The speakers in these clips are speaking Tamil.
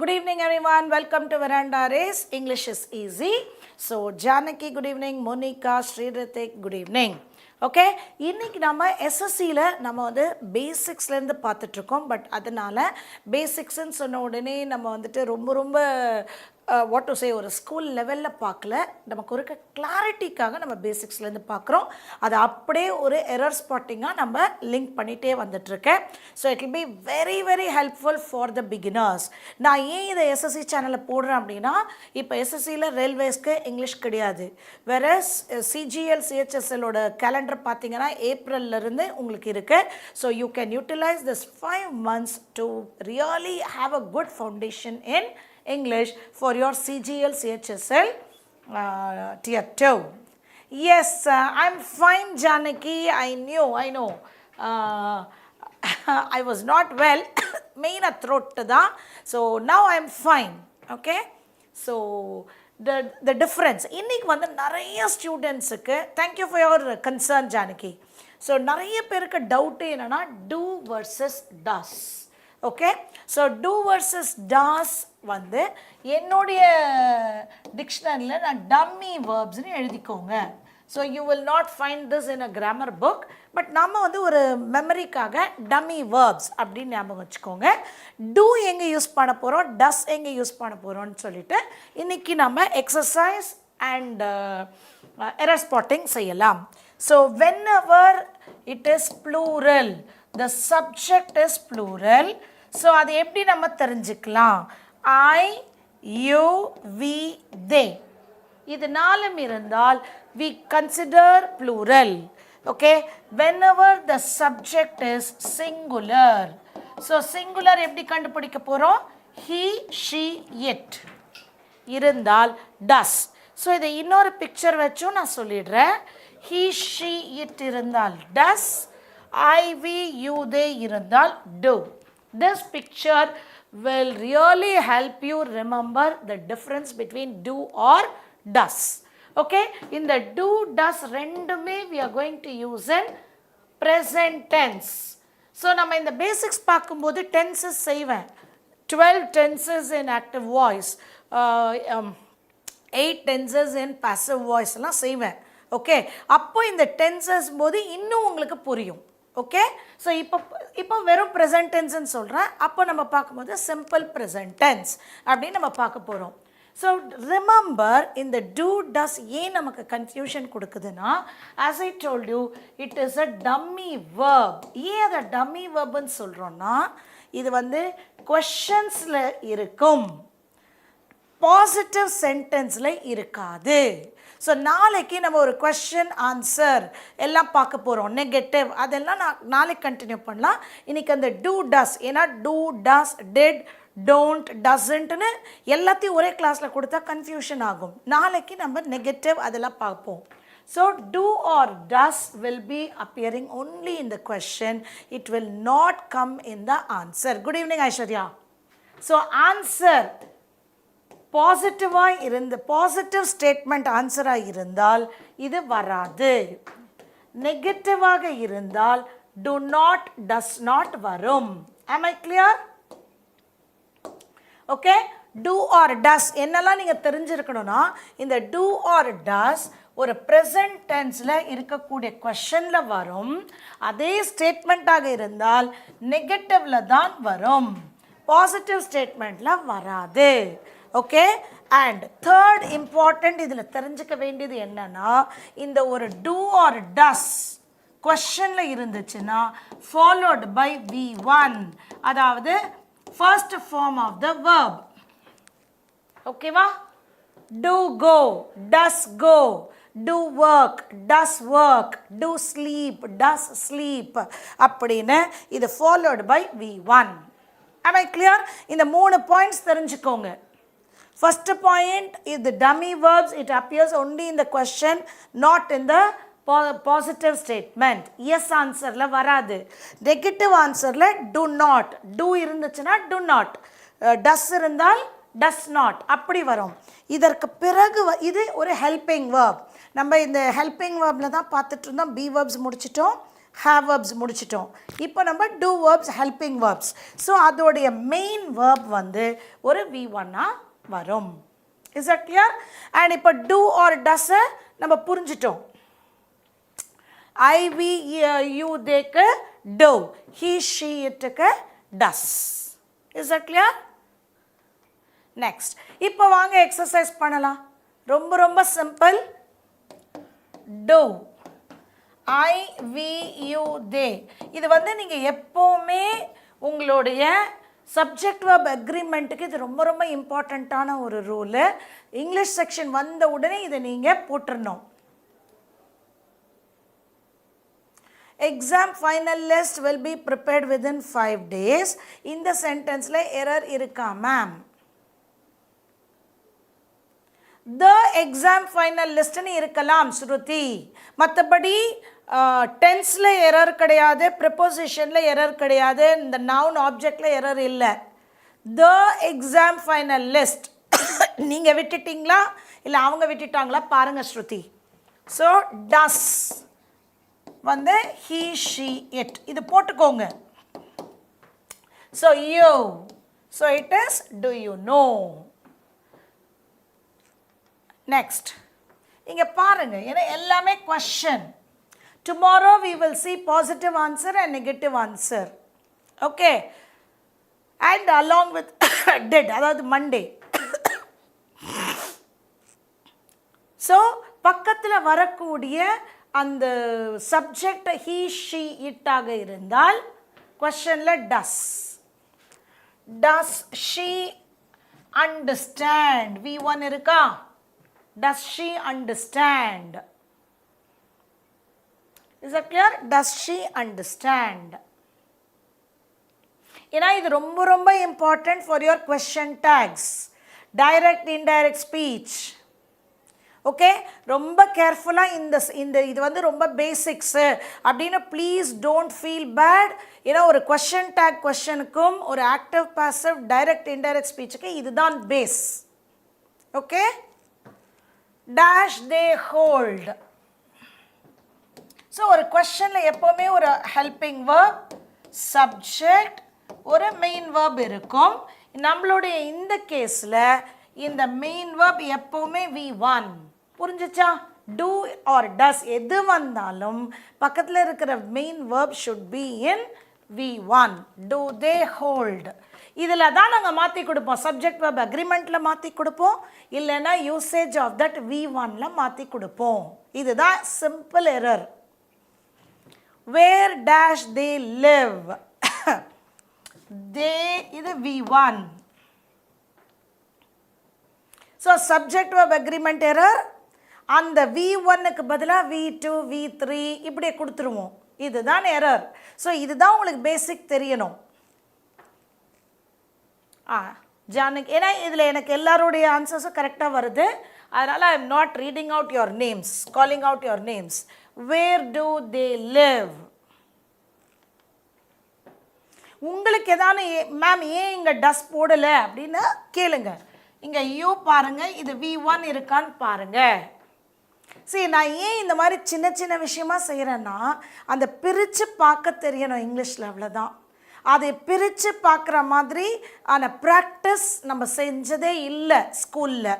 Good evening everyone, welcome to Veranda Race. English is easy. So Janaki, good evening. Monica, Sridhatik, good evening. Okay, இன்றைக்கி நம்ம எஸ்எஸ்சியில் நம்ம வந்து பேசிக்ஸ்லேருந்து பார்த்துட்ருக்கோம். பட் அதனால் பேசிக்ஸ்ன்னு சொன்ன உடனே நம்ம வந்துட்டு ரொம்ப வாட் டு சே ஒரு ஸ்கூல் லெவலில் பார்க்கல. நமக்கு ஒரு கிளாரிட்டிக்காக நம்ம பேசிக்ஸ்லேருந்து பார்க்குறோம். அதை அப்படியே ஒரு எரர் ஸ்பாட்டிங்காக நம்ம லிங்க் பண்ணிகிட்டே வந்துட்டுருக்கேன். So it will be very helpful for the beginners. நான் ஏன் இதை எஸ்எஸ்சி சேனலில் போடுறேன் அப்படின்னா, இப்போ எஸ்எஸ்சியில் ரயில்வேஸ்க்கு இங்கிலீஷ் கிடையாது. வேறு சிஜிஎல் சிஹெச்எஸ்எலோட கேலண்டர் பார்த்தீங்கன்னா ஏப்ரல்லேருந்து உங்களுக்கு இருக்குது. So you can utilize this 5 months to really have a good foundation in English for your CGL CHSL tier 2. Yes, I'm fine, Janaki. I know. I was not well. Main a throat da. So now I'm fine. Okay. So the difference. இன்னைக்கு வந்து நிறைய ஸ்டூடெண்ட்ஸுக்கு thank you for your concern, Janaki. So நிறைய பேருக்கு டவுட் என்னன்னா do versus does. Okay, so do versus does வந்து என்னுடைய டிக்ஷனரியில் நான் டம்மி வேர்ப்ஸ்னு எழுதிக்கோங்க. So you will not find this in a grammar book. But நம்ம வந்து ஒரு மெமரிக்காக டம்மி வேர்ப்ஸ் அப்படின்னு ஞாபகம் வச்சுக்கோங்க. டூ எங்கே யூஸ் பண்ண போகிறோம், டஸ் எங்கே யூஸ் பண்ண போகிறோம்னு சொல்லிட்டு இன்றைக்கி நம்ம எக்ஸசைஸ் அண்ட் எரர் ஸ்பாட்டிங் செய்யலாம். So whenever it is plural, the subject is plural. So அது எப்படி நம்ம தெரிஞ்சுக்கலாம்? I, you, we, they. இது நாலும் இருந்தால் we consider plural. Okay, whenever the subject is singular. So singular எப்படி கண்டுபிடிக்க போறோம்? he, she, it இருந்தால் does. So இதை இன்னொரு பிக்சர் வச்சும் நான் சொல்லிடுறேன். he, she, it இருந்தால் does. I, we, you, they இருந்தால் do. This picture will really help you remember the difference between do or does. Okay, in the do does ரெண்டுமே we are going to use in present tense. So நம்ம இந்த basics பார்க்கும்போது tenses செய்வேன். 12 tenses in active voice, 8 tenses in passive voice எல்லாம் செய்வேன். ஓகே, அப்போ இந்த டென்சஸ் போது இன்னும் உங்களுக்கு புரியும். ஓகே, ஸோ இப்போ வெறும் ப்ரெசன்ட் டென்ஸ்ன்னு சொல்கிறேன். அப்போ நம்ம பார்க்கும்போது சிம்பிள் ப்ரெசன்ட் டென்ஸ் அப்படின்னு நம்ம பார்க்க போகிறோம். ஸோ ரிமெம்பர், இந்த டூ டஸ் ஏன் நமக்கு கன்ஃபியூஷன் கொடுக்குதுன்னா, as I told you it is a dummy verb. ஏன் அதை டம்மி வேர்ப்னு சொல்கிறோன்னா, இது வந்து கொஷன்ஸில் இருக்கும், பாசிட்டிவ் சென்டென்ஸில் இருக்காது. ஸோ நாளைக்கு நம்ம ஒரு கொஸ்டின் ஆன்சர் எல்லாம் பார்க்க போகிறோம். நெகட்டிவ் அதெல்லாம் நாளைக்கு கண்டினியூ பண்ணலாம். இன்றைக்கி அந்த டூ டஸ், ஏன்னா டூ டஸ் டிட் டோன்ட் டசன்ட்னு எல்லாத்தையும் ஒரே கிளாஸில் கொடுத்தா கன்ஃபியூஷன் ஆகும். நாளைக்கு நம்ம நெகட்டிவ் அதெல்லாம் பார்ப்போம். So do or does will be appearing only in the question. It will not come in the answer. Good evening, Aishwarya. So answer பாசிட்டிவாக இருந்து பாசிட்டிவ் ஸ்டேட்மெண்ட் ஆன்சராக இருந்தால் இது வராது. நெகட்டிவாக இருந்தால் do not does not வரும். am I clear? Okay, do or does என்னெல்லாம் நீங்கள் தெரிஞ்சிருக்கணும்னா, இந்த do or does ஒரு ப்ரெசன்ட் டென்ஸில் இருக்கக்கூடிய கொஷனில் வரும். அதே ஸ்டேட்மெண்ட்டாக இருந்தால் நெகட்டிவில் தான் வரும், பாசிட்டிவ் ஸ்டேட்மெண்ட்டில் வராது. ஓகே, அண்ட் தேர்ட் இம்பார்ட்டண்ட் இதில் தெரிஞ்சுக்க வேண்டியது என்னன்னா, இந்த ஒரு டூ ஆர் டஸ் கொஸ்டினில் இருந்துச்சுன்னா ஃபாலோட் பை V1, அதாவது first form of the verb. ஓகேவா? do go, does go, do work, does work, do sleep, does sleep அப்படின்னு இது followed by V1. am I clear? இந்த 3 பாயிண்ட்ஸ் தெரிஞ்சுக்கோங்க. First point is the dummy verbs. It appears only in the question, not in the positive statement. Yes answer la varadu. Negative answer la do not. Do irunduchuna do not. Does irundal does not. அப்படி வரும். இதற்கு பிறகு இது ஒரு helping verb. நம்ம இந்த helping verbல தான் பார்த்துட்டு இருந்தோம். be verbs முடிச்சிட்டோம். have verbs முடிச்சிட்டோம். இப்போ நம்ம do verbs, helping verbs. So அதோடைய மெயின் verb வந்து ஒரு V1 வரும். Is that clear? And இப்போ do or does நம்ம புரிஞ்சிட்டோம். I, we, you, theyக்கு do. He, she, itக்கு does. Is that clear? Next. இப்போ வாங்க எக்ஸசைஸ் பண்ணலாம். ரொம்ப ரொம்ப simple. Do. I, we, you, they. இது வந்து நீங்கள் எப்போவுமே உங்களுடைய சப்ஜெக்ட் verb அக்ரிமெண்ட்டுக்கு இது ரொம்ப ரொம்ப இம்பார்ட்டண்ட்டான ஒரு ரூலு. இங்கிலீஷ் செக்ஷன் வந்த உடனே இதை நீங்கள் போட்டுடணும். Exam final list will be prepared within 5 days. இந்த சென்டென்ஸில் எரர் இருக்கா மேம்? The exam final listன்னு இருக்கலாம் ஸ்ருதி. மற்றபடி டென்ஸில் எரர் கிடையாது, ப்ரிப்போசிஷனில் எரர் கிடையாது, இந்த நவுன் ஆப்ஜெக்டில் எரர் இல்லை. The exam final list நீங்கள் விட்டுட்டிங்களா இல்லை அவங்க விட்டுட்டாங்களா பாருங்கள் ஸ்ருதி. ஸோ does வந்து he, she, it இது போட்டுக்கோங்க. So you, so it is do you know. Next இங்கே பாருங்கள், ஏன்னா எல்லாமே question. Tomorrow we will see positive answer and negative answer. Okay. And along with did, அதாவது Monday. ஸோ பக்கத்தில் வரக்கூடிய அந்த சப்ஜெக்ட் he, she, it ஆக இருந்தால் கொஸ்டனில் does. Does she understand? V1 இருக்கா? Does she understand? Is that clear? Does she understand? ஏன்னா இது ரொம்ப ரொம்ப important for your question tags. Direct, indirect speech. Okay, ரொம்ப கேர்ஃபுல்லாக இந்த இது வந்து ரொம்ப பேசிக்ஸு அப்படின்னு ப்ளீஸ் டோன்ட் ஃபீல் பேட். ஏன்னா ஒரு கொஷன் டேக் கொஷனுக்கும் ஒரு ஆக்டிவ் பாசிவ் டைரக்ட் இன்டைரக்ட் ஸ்பீச்சுக்கு இதுதான் base. Okay, dash they hold. So ஒரு கொஷனில் எப்போவுமே ஒரு ஹெல்பிங் வேர்ப், சப்ஜெக்ட், ஒரு மெயின் வேர்ப் இருக்கும். நம்மளுடைய இந்த கேஸில் இந்த மெயின் வேர்ப் எப்போவுமே V1. புரிஞ்சிச்சா? do or does எது வந்தாலும் பக்கத்தில் இருக்கிற main verb should be in V1. do they hold. இதில் தான் நாங்கள் மாற்றி கொடுப்போம். சப்ஜெக்ட் வேர்ப் அக்ரிமெண்ட்டில் மாற்றி கொடுப்போம், இல்லைன்னா யூசேஜ் ஆஃப் தட் V1ல மாற்றி கொடுப்போம். இதுதான் simple error. where dash they live. they இது V1. So subject verb agreement error. அந்த V1க்கு பதிலாக V2, V3 இப்படியே கொடுத்துருவோம். இதுதான் எரர். ஸோ இதுதான் உங்களுக்கு பேசிக் தெரியணும். ஜானகி, ஏன்னா இதில் எனக்கு எல்லாருடைய ஆன்சர்ஸும் கரெக்டாக வருது. அதனால் I am not reading out your names, calling out your names. Where do they live. உங்களுக்கு எதானு மேம் ஏன் இங்கே டஸ் போடலை அப்படின்னு கேளுங்க. இங்கே யூ பாருங்கள், இது V1 இருக்கான்னு பாருங்கள். சரி, நான் ஏன் இந்த மாதிரி சின்ன சின்ன விஷயமா செய்கிறேன்னா அந்த பிரித்து பார்க்க தெரியணும் இங்கிலீஷில், அவ்வளோதான். அதை பிரித்து பார்க்குற மாதிரி ஆன ப்ராக்டிஸ் நம்ம செஞ்சதே இல்லை ஸ்கூலில்.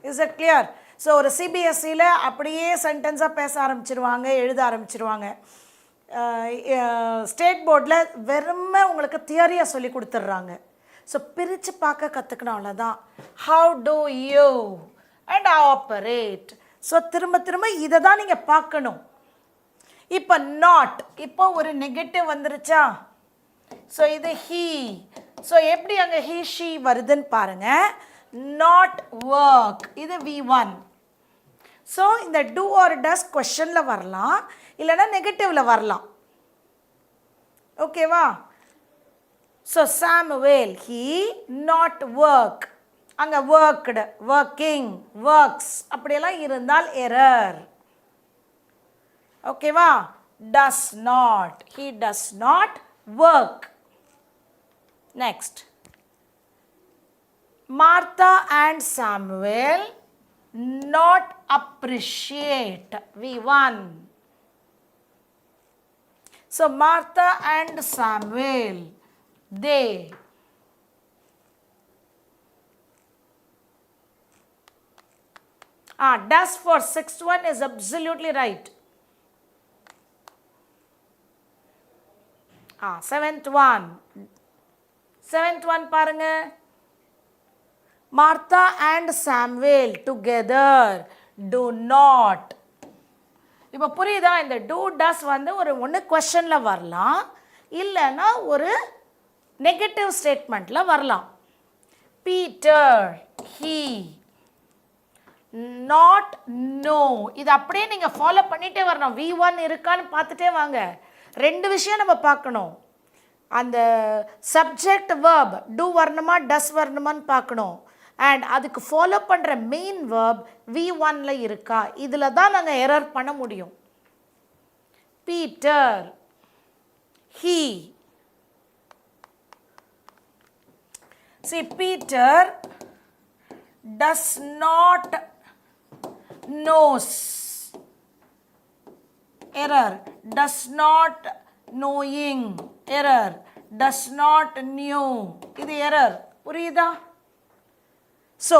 Is it clear? ஸோ ஒரு சிபிஎஸ்சியில் அப்படியே சென்டென்ஸாக பேச ஆரம்பிச்சிருவாங்க, எழுத ஆரம்பிச்சிருவாங்க. ஸ்டேட் போர்டில் வெறுமை உங்களுக்கு தியரியாக சொல்லி கொடுத்துட்றாங்க. ஸோ பிரித்து பார்க்க கற்றுக்கணும், அவ்வளோதான். How to you and operate. So திரும்ப திரும்ப இதை தான் நீங்கள் பார்க்கணும். இப்போ நாட், இப்போ ஒரு நெகட்டிவ் வந்துருச்சா? ஸோ இது ஹீ. ஸோ எப்படி அங்கே ஹீ ஷீ வருதுன்னு பாருங்கள். நாட் ஒர்க், இது V1. ஸோ இந்த டூ ஆர் டஸ் கொஷனில் வரலாம், இல்லைன்னா நெகட்டிவில் வரலாம். ஓகேவா? So Samuel he not work. அங்கே ஒர்க்டு, ஒர்க்கிங், ஒர்க்ஸ் அப்படியெல்லாம் இருந்தால் எரர். ஓகேவா? Does not, he does not work. Next, Martha and Samuel not appreciate. V1. So Martha and Samuel they. Does for sixth one is absolutely right. Seventh one பாருங்க. Martha and Samuel together do not. இப்போ புரியுதா? இந்த do does வந்து ஒரு ஒன்று கொஸ்டினில் வரலாம், இல்லைன்னா ஒரு நெகட்டிவ் ஸ்டேட்மெண்ட்டில் வரலாம். Peter he not no. இது அப்படியே நீங்கள் ஃபாலோ பண்ணிகிட்டே வரணும். V1 இருக்கான்னு பார்த்துட்டே வாங்க. ரெண்டு விஷயம் நம்ம பார்க்கணும். அந்த சப்ஜெக்ட் வேர்ப் டூ வரணுமா டஸ் வரணுமான்னு பார்க்கணும். அண்ட் அதுக்கு ஃபாலோ பண்ணுற மெயின் வேர்ப் V1ல இருக்கா, இதில் தான் நாங்கள் எரர் பண்ண முடியும். Peter he. See, Peter does not knows. Error. Does not knowing. Error. Does not knew. இது error. புரியுதா? ஸோ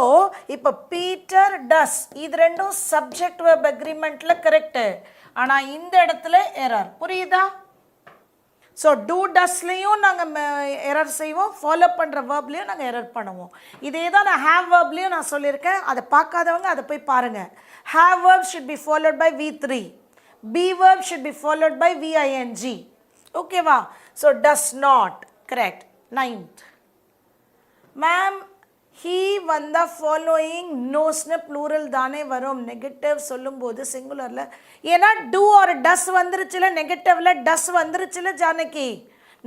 இப்போ பீட்டர் டஸ் இது ரெண்டும் சப்ஜெக்ட் வெர்ப் அக்ரிமெண்ட்டில் கரெக்டு, ஆனால் இந்த இடத்துல எரர். புரியுதா? ஸோ டூ டஸ்லேயும் நாங்கள் எரர் செய்வோம், ஃபாலோ பண்ணுற வேர்ப்லேயும் நாங்கள் எரர் பண்ணுவோம். இதே தான் நான் ஹேவ் வேர்ப்லேயும் நான் சொல்லியிருக்கேன். அதை பார்க்காதவங்க அதை போய் பாருங்கள். Have verb should be followed by V3. Be verb should be followed by VING. ஓகேவா? So does not correct. 9th ma'am he வந்த ஃபாலோயிங் நோஸ்னு ப்ளூரல் தானே வரும் நெகட்டிவ் சொல்லும்போது சிங்குலரில். ஏன்னா டூ ஒரு டஸ் வந்துருச்சுல, நெகட்டிவில் டஸ் வந்துருச்சுல ஜானகி.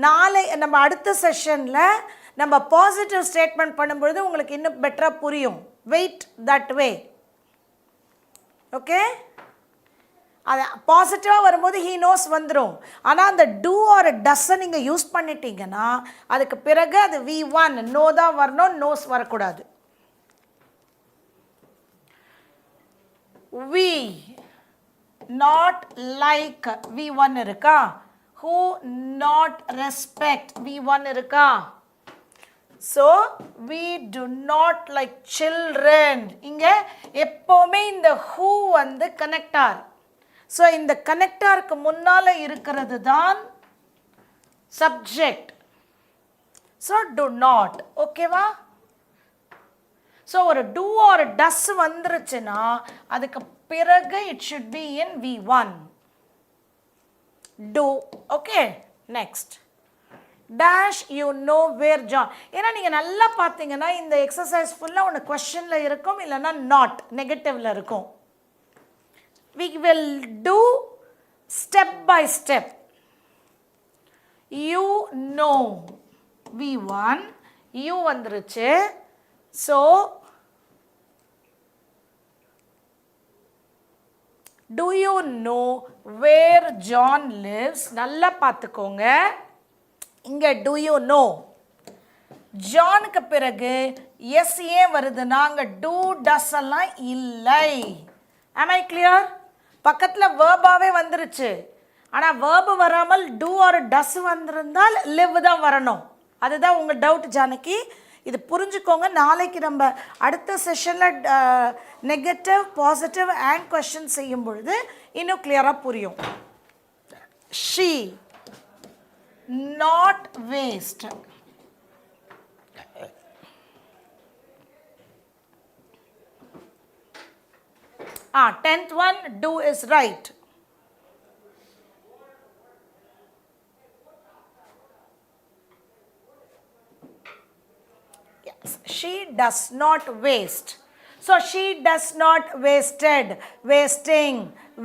நாளை நம்ம அடுத்த செஷனில் நம்ம பாசிட்டிவ் ஸ்டேட்மெண்ட் பண்ணும்பொழுது உங்களுக்கு இன்னும் பெட்டராக புரியும். Wait that way. ஓகே, அது பாசிட்டிவாக வரும்போது ஹீ நோஸ் வந்துடும். ஆனால் அந்த டூ ஒரு டஸ்ஸை நீங்கள் யூஸ் பண்ணிட்டீங்கன்னா அதுக்கு பிறகு அது V1 நோ தான் வரணும், நோஸ் வரக்கூடாது. we not like V1 இருக்கா? who not respect V1 இருக்கா? so we do not like children. இங்கே எப்போவுமே இந்த who வந்து கனெக்டார். ஸோ இந்த கனெக்டாருக்கு முன்னால் இருக்கிறது தான் சப்ஜெக்ட். So do not. ஓகேவா? ஸோ ஒரு டூ ஒரு டஸ் வந்துருச்சுன்னா அதுக்கு பிறகு it should be in V1. Do. Okay, next dash you know where John. ஏன்னா நீங்கள் நல்லா பார்த்தீங்கன்னா இந்த எக்ஸசைஸ் ஃபுல்லாக ஒன்று கொஸ்டினில் இருக்கும், இல்லைன்னா நாட் நெகட்டிவில் இருக்கும். We will do step by step. You know. V1 you வந்துருச்சு. So do you know where John lives? நல்லா பார்த்துக்கோங்க. இங்கே do you know ஜானுக்கு பிறகு எஸ் ஏன் வருதுன்னா அங்கே do does எல்லாம் இல்லை. am I clear? பக்கத்தில் வேர்பாகவே வந்துருச்சு. ஆனால் வேர்பு வராமல் டூ ஆர் டஸ் வந்திருந்தால் லிவ் தான் வரணும். அதுதான் உங்கள் டவுட் ஜானகி. இது புரிஞ்சுக்கோங்க. நாளைக்கு நம்ம அடுத்த செஷனில் நெகட்டிவ் பாசிட்டிவ் அண்ட் கொஸ்டின் செய்யும் பொழுது இன்னும் கிளியராக புரியும். she not waste. 10th one do is right. Yes, she does not waste. So she does not wasted, wasting,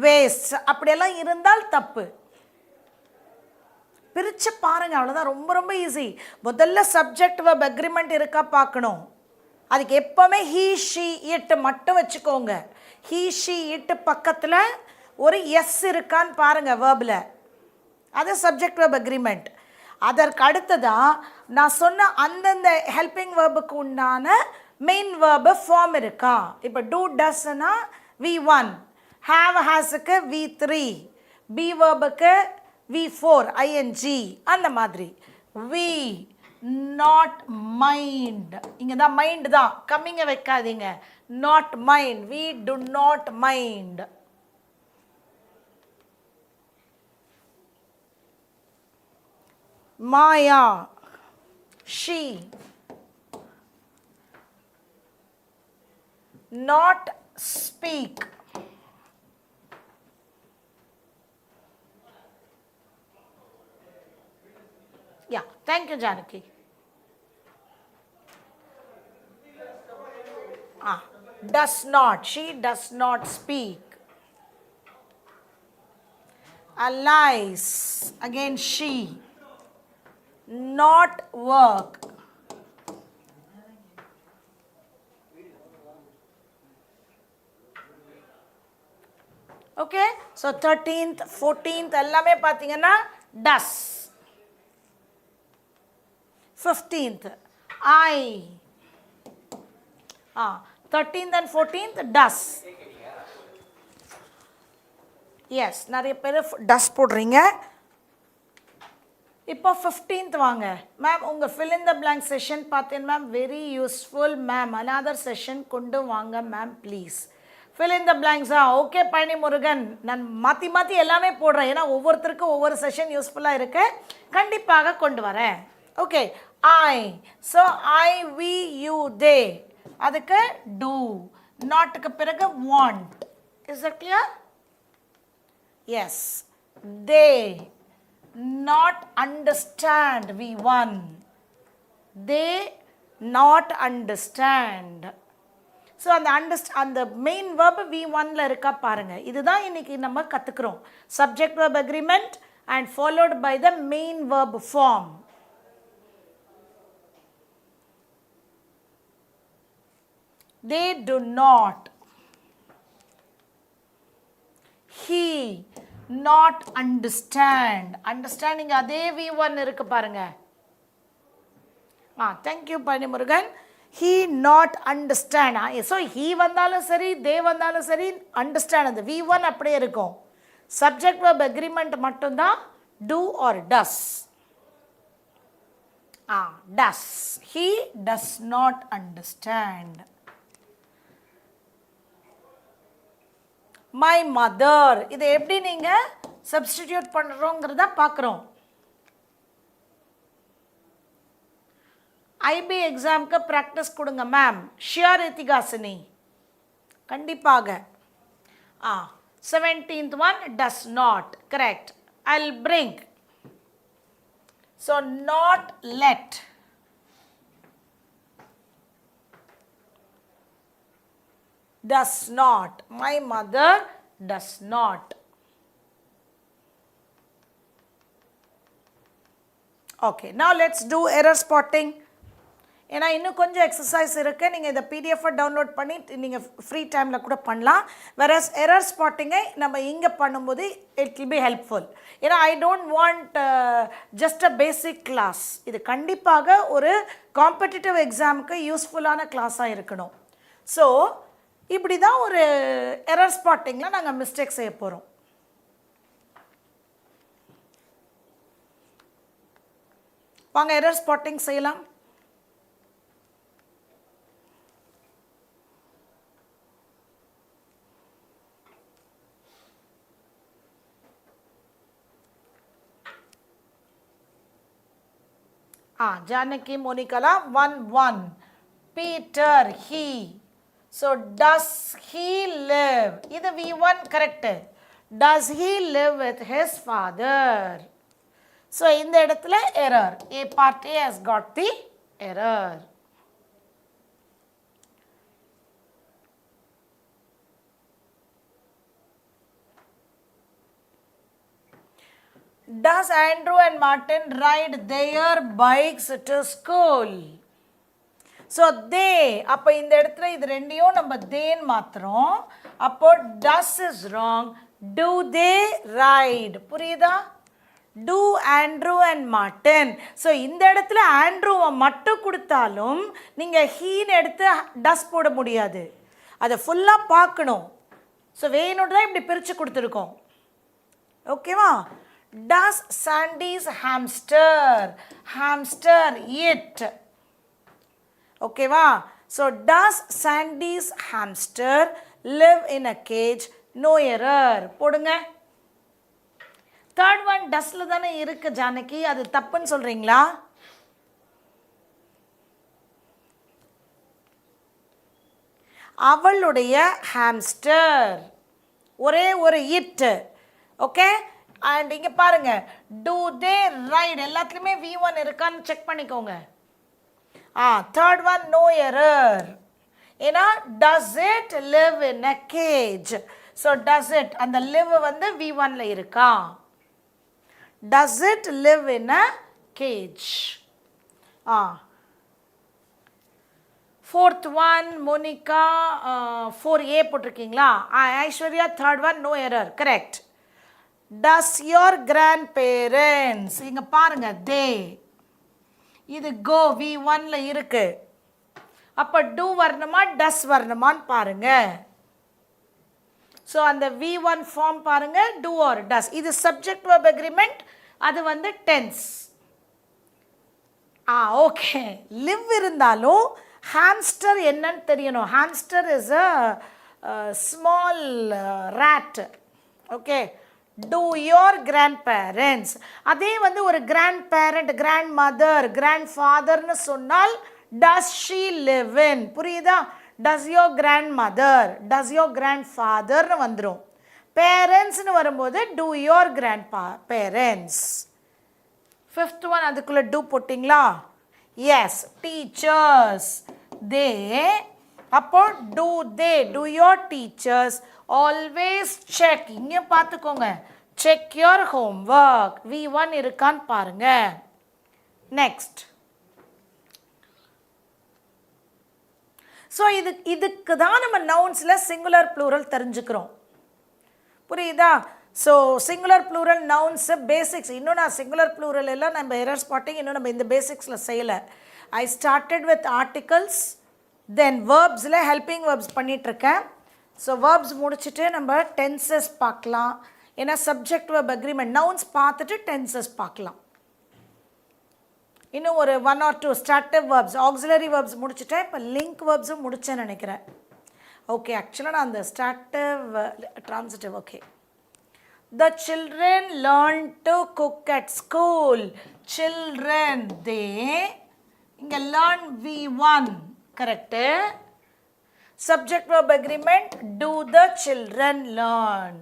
wastes அப்படியெல்லாம் இருந்தால் தப்பு. பிரித்து பாருங்கள், அவ்வளோதான். ரொம்ப ரொம்ப ஈஸி. முதல்ல சப்ஜெக்ட் வெர்ப் அக்ரிமெண்ட் இருக்கா பார்க்கணும். அதுக்கு எப்போவுமே ஹீ ஷீ இட் மட்டும் வச்சுக்கோங்க. ஹீ ஷீ இட்டு பக்கத்தில் ஒரு எஸ் இருக்கான்னு பாருங்கள் வேர்பில். அது சப்ஜெக்ட் வெர்ப் அக்ரிமெண்ட். அதற்கு அடுத்ததான் நான் சொன்ன அந்தந்த ஹெல்பிங் வேர்புக்கு உண்டான மெயின் வேர்பு ஃபார்ம் இருக்கா. இப்போ டூ டஸ்னா V1, ஹேவ் ஹேஸுக்கு V3, பி வேர்புக்கு V4 ing அந்த மாதிரி. we not mind, இங்க தான் மைண்ட் தான், கம்மிங்க வைக்காதீங்க. not mind, we do not mind. Maya, she not speak. Yeah, thank you, Janaki. Does not, she does not speak. Lies, again she, not work. Okay, so 13th 14th எல்லாமே பார்த்தீங்கன்னா does. 15th I, 13th and 14th does. Yes, நிறைய பேர் does போடுறீங்க. இப்போ 15th வாங்க மேம். உங்கள் fill in the blank session பார்த்தேன் ma'am, very useful ma'am. another session கொண்டு வாங்க ma'am please. fill in the blanks. Okay Palani Murugan, நான் மாற்றி மாற்றி எல்லாமே போடுறேன், ஏன்னா ஒவ்வொருத்தருக்கும் ஒவ்வொரு செஷன் யூஸ்ஃபுல்லாக இருக்கு, கண்டிப்பாக கொண்டு வரேன். Okay, I, so I, we, you, they, அதுக்கு do, நாட்டுக்கு பிறகு want. is that clear? Yes, they not understand, we won. they not understand. So அந்த மெயின் verb V1ல இருக்கா பாருங்க. இதுதான் இன்னைக்கு நம்ம கற்றுக்குறோம். Subject verb agreement and followed by the main verb form. They do not. He not understand. Understanding அதே V1 இருக்கு பாருங்க. thank you Palani Murugan. he not understand. so he வந்தாலும் சரி, they வந்தாலும் சரி, understand அந்த V1 அப்படியே இருக்கும். subject verb agreement மட்டும்தான் do or does. does. he does not understand. my mother, இதை எப்படி நீங்கள் சப்ஸ்டிடியூட் பண்ணுறோங்கிறத பார்க்குறோம். ஐபி எக்ஸாமுக்கு ப்ராக்டிஸ் கொடுங்க மேம். ஷியர் எத்திகாசினி, கண்டிப்பாக. 17th one does not, correct. I'll bring, so not let. does not, my mother does not. okay, now let's do error spotting. ஏன்னா இன்னும் கொஞ்சம் எக்ஸசைஸ் இருக்குது, நீங்கள் இதை பிடிஎஃபை டவுன்லோட் பண்ணி நீங்கள் ஃப்ரீ டைமில் கூட பண்ணலாம். வேறஸ் எரர் ஸ்பாட்டிங்கை நம்ம இங்கே பண்ணும்போது இட் வில் பி ஹெல்ப்ஃபுல். ஏன்னா I don't want just a basic class. இது கண்டிப்பாக ஒரு காம்படிட்டிவ் எக்ஸாமுக்கு யூஸ்ஃபுல்லான கிளாஸாக இருக்கணும். ஸோ இப்படி தான் ஒரு எரர் ஸ்பாட்டிங்கில் நாங்கள் மிஸ்டேக் செய்ய போகிறோம். வாங்க எரர் ஸ்பாட்டிங் செய்யலாம். Janaki Monikala 1-1. Peter, he. So does he live? This V1 correct. Does he live with his father? So in the இடத்துல error. A part A has got the error. Does Andrew and Martin ride their bikes to school? So they, அப்போ இந்த இடத்துல இது ரெண்டையும் நம்ம தேன்னு மாத்துறோம். அப்போ does is wrong. Do they ride? புரியுதா? Do Andrew and Martin. So இந்த இடத்துல ஆண்ட்ரூவை மட்டும் கொடுத்தாலும் நீங்கள் ஹீன்னு எடுத்து டஸ் போட முடியாது, அதை ஃபுல்லாக பார்க்கணும். ஸோ வேணும்னு தான் இப்படி பிரித்து கொடுத்துருக்கோம். ஓகேவா? Does Sandy's hamster eat? Okay va? So does Sandy's hamster live in a cage? No error. போடுங்க. Third one doesல தானே இருக்கு ஜானகி, அது தப்புன்னு சொல்றீங்களா? அவளுடைய ஹாம்ஸ்டர் ஒரே ஒரு இட். ஓகே, அண்ட் இங்கே பாருங்க, டூ தே ரைட் எல்லாத்துலேயுமே V1 இருக்கான்னு செக் பண்ணிக்கோங்க. Third one no error. ஏன்னா does it live in a cage. So does it அந்த லிவ் வந்து V1ல இருக்கா? Does it live in a cage? Fourth one Monica 4A போட்டிருக்கீங்களா? Aishwarya third one no error, correct. Does your grandparents, இங்கே பாருங்க தே, இது கோ V1ல இருக்கு. அப்போ டூ வரணுமா டஸ் வரணுமான்னு பாருங்க. ஸோ அந்த V1 ஃபார்ம் பாருங்க, டூ ஆர் டஸ். இது சப்ஜெக்ட் வெர்ப் அக்ரிமெண்ட், அது வந்து டென்ஸ். ஓகே, லிவ் இருந்தாலும் ஹாம்ஸ்டர் என்னன்னு தெரியணும். Hamster is a small rat. Okay, do your grandparents. அதே வந்து ஒரு கிராண்ட் பேரண்ட், கிராண்ட் மதர், கிராண்ட் ஃபாதர்னு சொன்னால் டஸ் ஷீ லிவ் இன், புரியுதா? Does your grandmother, does your கிராண்ட் ஃபாதர்னு வந்துடும். பேரண்ட்ஸ்னு வரும்போது do your grandparents. Fifth one அதுக்குள்ளே டூ போட்டிங்களா? Yes, teachers they. அப்போ do they, do your teachers always check, இங்கே பார்த்துக்கோங்க, செக் யோர் ஹோம்ஒர்க். V1 இருக்கான்னு பாருங்க. நெக்ஸ்ட், ஸோ இதுக்கு தான் நம்ம நவுன்ஸில் சிங்குலர் ப்ளூரல் தெரிஞ்சுக்கிறோம், புரியுதா? So singular plural nouns basics. இன்னும் நான் சிங்குலர் ப்ளூரல் எல்லாம் நம்ம எரர் ஸ்பாட்டிங் இன்னும் நம்ம இந்த பேசிக்ஸில் செய்யலை. I started with articles, then வேர்ப்ஸில் ஹெல்பிங் வேர்ப்ஸ் பண்ணிகிட்ருக்கேன். ஸோ வேர்ப்ஸ் முடிச்சுட்டு நம்ம டென்சஸ் பார்க்கலாம். ஏன்னா சப்ஜெக்ட் வெர்ப் அக்ரிமெண்ட் நவுன்ஸ் பார்த்துட்டு டென்சஸ் பார்க்கலாம். இன்னும் ஒரு 1 or 2 stative verbs, auxiliary verbs முடிச்சுட்டேன். இப்போ லிங்க் வேர்ப்ஸும் முடிச்சேன்னு நினைக்கிறேன். ஓகே, ஆக்சுவலாக நான் அந்த stative transitive. Okay, the children learn to cook at school. Children they, இங்கே learn V1, correct? Subject verb agreement, do the children learn.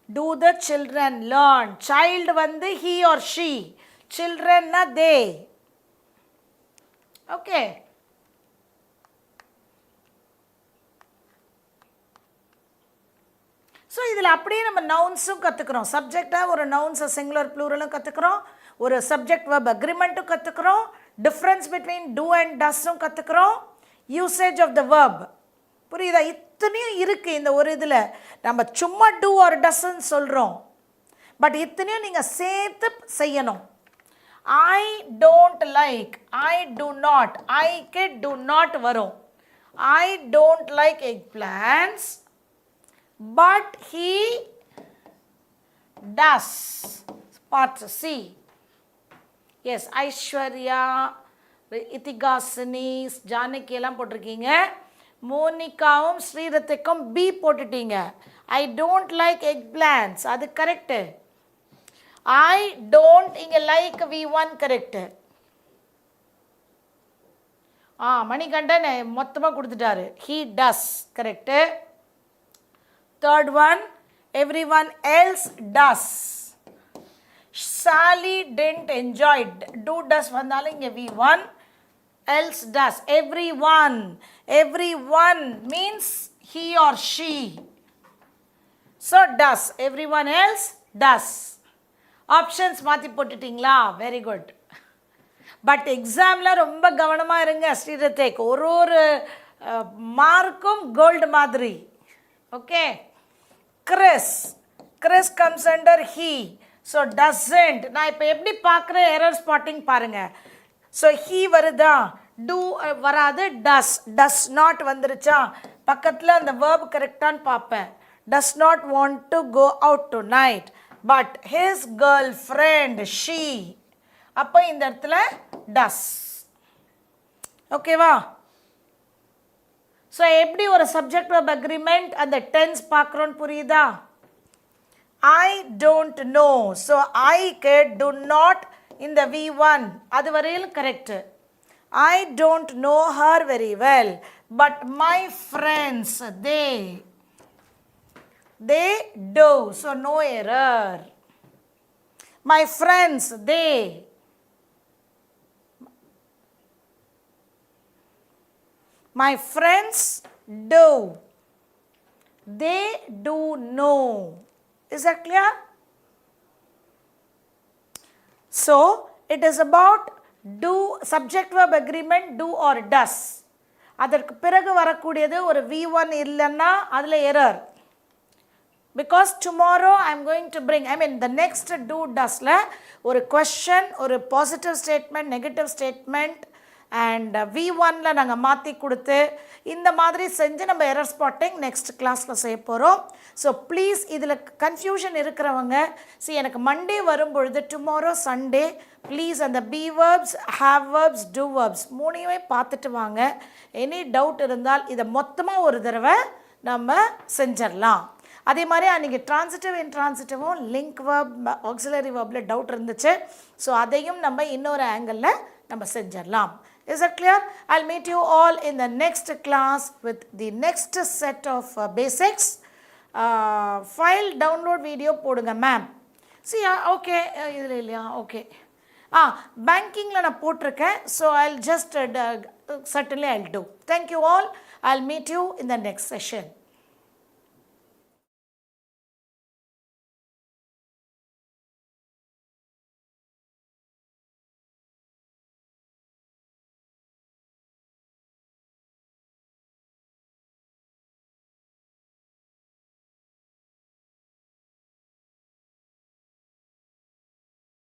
Do the children learn. Child வந்து he or she, children na they. Okay, so இதில் அப்படியே நம்ம நவுன்ஸும் கற்றுக்குறோம். சப்ஜெக்டாக ஒரு நவுன்ஸை சிங்குலர் ப்ளூரலும் கற்றுக்குறோம், ஒரு சப்ஜெக்ட் வெர்ப் அக்ரிமெண்ட்டும் கற்றுக்குறோம், டிஃப்ரென்ஸ் பிட்வீன் டூ அண்ட் டஸ்ஸும் கற்றுக்குறோம், யூசேஜ் ஆஃப் த வெர்ப். புரியுதா? இத்தனையும் இருக்குது இந்த ஒரு இதில். நம்ம சும்மா டூ ஆர் டஸ்ன்னு சொல்கிறோம், பட் இத்தனையும் நீங்கள் சேர்த்து செய்யணும். I don't like, I do not, ஐக்கு டு நாட் வரும். I don't like eggplants, but he does. Part C. Yes, Aishwarya, Ithikasini, Janaki எல்லாம் போட்டிருக்கீங்க. மோனிகாவும் ஸ்ரீரத்திக்கும் B போட்டுட்டீங்க. I don't like eggplants, அது கரெக்டு. ஐ டோன்ட் இங்கே லைக் V1 கரெக்டு. மணிகண்டன் மொத்தமாக கொடுத்துட்டாரு. he does correct. Third one, everyone else does. Sally didn't enjoy. Do does வந்தாலும் இங்கே V1, else does. Everyone, everyone means he or she. So does, everyone else does. Options மாற்றி போட்டுட்டிங்களா? Very good. பட் எக்ஸாமில் ரொம்ப கவனமாக இருங்க ஸ்ரீரத்தேக். ஒரு மார்க்கும் கோல்டு மாதிரி. Okay, Chris, Chris comes under he, so doesn't. நான் இப்போ எப்படி பார்க்குற எரர் ஸ்பாட்டிங் பாருங்க. ஸோ he வருதா, do வராது, does not வந்துருச்சா, பக்கத்தில் அந்த verb கரெக்டான்னு பார்ப்பேன். Does not want to go out tonight, but his girlfriend, she. அப்போ இந்த இடத்துல does. ஓகேவா? ஸோ எப்படி ஒரு சப்ஜெக்ட் verb agreement அந்த டென்ஸ் பார்க்குறோன்னு புரியுதா? I don't know. ஸோ ஐக்கு do not இந்த V1 அது வரையில் correct. I don't know her very well, but my friends, they do. So no error. My friends, my friends do. They do know. Is that clear? So it is about do, subject verb agreement, do or does. அதற்கு பிறகு வரக்கூடியது ஒரு V1 இல்லைன்னா அதில் error. Because tomorrow I am going to bring, the next do doesல ஒரு question, ஒரு positive statement, negative statement and V1ல நாங்கள் மாற்றி கொடுத்து இந்த மாதிரி செஞ்சு நம்ம எரர் ஸ்பாட்டிங் நெக்ஸ்ட் கிளாஸில் செய்ய போகிறோம். ஸோ ப்ளீஸ் இதில் கன்ஃபியூஷன் இருக்கிறவங்க, எனக்கு மண்டே வரும்பொழுது டுமாரோ சண்டே ப்ளீஸ் அந்த be verbs, have verbs, do verbs மூணையுமே பார்த்துட்டு வாங்க. எனி டவுட் இருந்தால் இதை மொத்தமாக ஒரு தடவை நம்ம செஞ்சிடலாம். அதே மாதிரி அன்றைக்கி ட்ரான்சிட்டிவ் இன்ட்ரான்சிட்டிவும் லிங்க் வேர்ப், ஆக்சிலரி வேர்பில் டவுட் இருந்துச்சு. ஸோ அதையும் நம்ம இன்னொரு ஆங்கிளில் நம்ம செஞ்சிடலாம். Is that clear? I'll meet you all in the next class with the next set of basics. File download video போடுங்க மேம். See, okay, இதில் இல்லையா, okay. பேங்கிங்கில் நான் போட்டிருக்கேன். So I'll just certainly I'll do. Thank you all. I'll meet you in the next session.